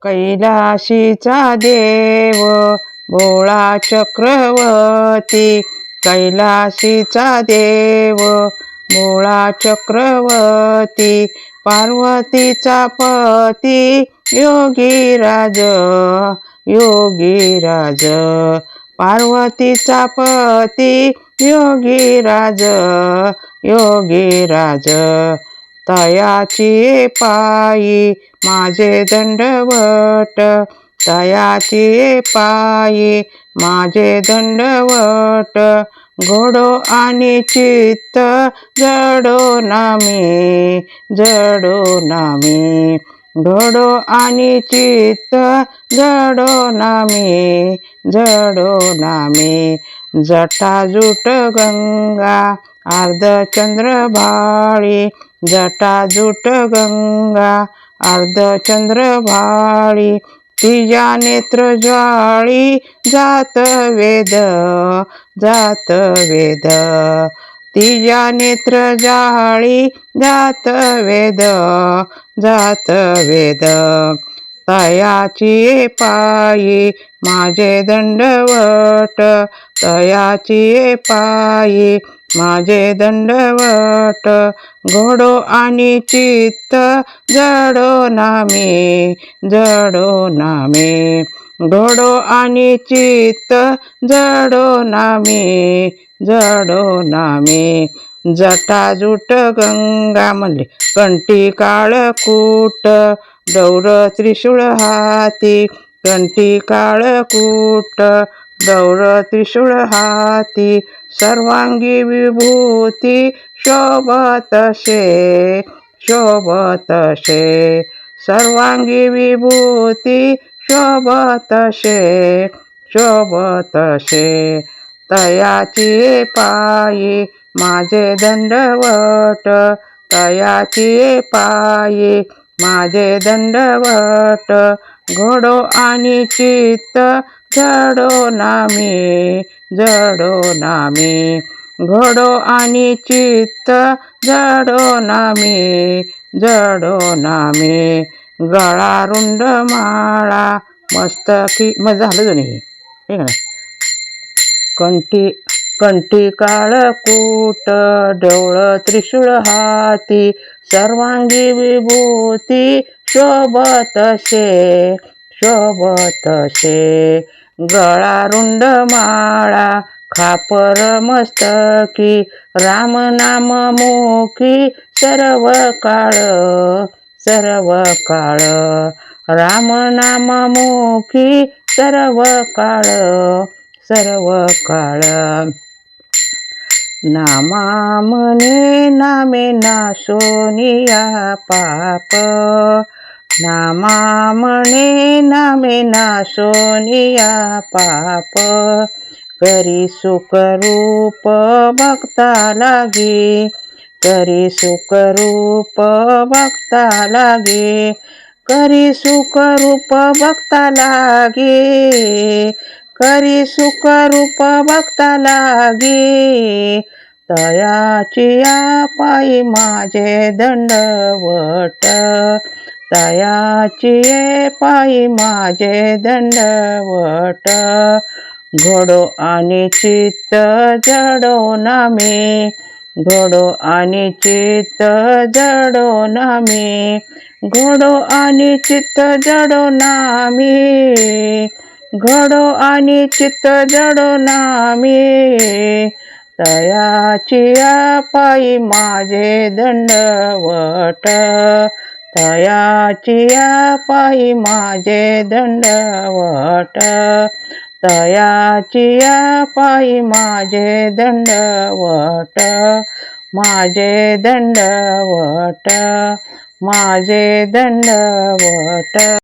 कैलाशीचा देव भोळा चक्रवर्ती, कैलाशीचा देव भोळा चक्रवर्ती, पार्वतीचा पती योगीराज, योगीराज, पार्वतीचा पती योगीराज, योगीराज, तयाची पायी माझे दंडवत, तयाची पायी माझे दंडवत, घोडो आणि चित्त जडो नामी, जडो नामी, घोडो आणि चित्त जडो नामी, जडो नामी, जटाजूट गंगा अर्धचंद्र भाळी, जटाजूट गंगा अर्धचंद्र भाळी, तिच्या नेत्र ज्वाळी जात वेद, जात वेद, तिच्या नेत्र ज्वाळी जात वेद, जात वेद, तयाची पायी माझे दंडवत, तयाची पायी माझे दंडवत, घोडो आणि चित्त जडो नामी, जडो नामी, घोडो आणि चित्त जडो नामी, जडो नामी, जटाजूट गंगा म्हणले कंठी काळकूट, दौर त्रिशूळ हाती, कंठी काळकूट, दौर त्रिशूळ हाती, सर्वांगी विभूती शोभतसे, शोभतसे, सर्वांगी विभूती शोभतसे, शोभतसे, तयाची पायी माझे दंडवत, तयाची पायी माझे दंडवत, घोडो आणि चित्त जडो नामी, जडो नामी, घोडो आणि चित्त जडो नामी, जडो नामी, गळा रुंड माळा मस्तकी मग झालं जण हे ठीक आहे. कंठी कंठी काळकूट, डोळ त्रिशूळ हाती, सर्वांगी विभूती शोभतसे, शोभतसे, गळा रुंड माळा खापर मस्तकी, राम नाम मुखी सर्व काळ, सर्व काळ, राम नाम मुखी सर्व काळ, सर्व काळ, नामा म्हणे नामे नाशोनिया पाप, नामा म्हणे नामे नाशोनिया पाप, करी सुखरूप भक्ता लागी, करी सुखरूप भक्ता लागी, करी सुखरूप भक्ता लागी, करी सुखरूप भक्ता लागी, तयाची पायी माझे दंडवत, तयाची पायी माझे दंडवत, घोडो आणि चित्त जडो नामी, घोडो आणि चित्त जडो नामी, घोडो आणि चित्त जडो नामी, घोडो आणि चित्त जडो नामी, तयाची पायी माझे दंडवत, तयाची पायी माझे दंडवत, तयाची पायी माझे दंडवत, माझे दंडवत, माझे दंडवत.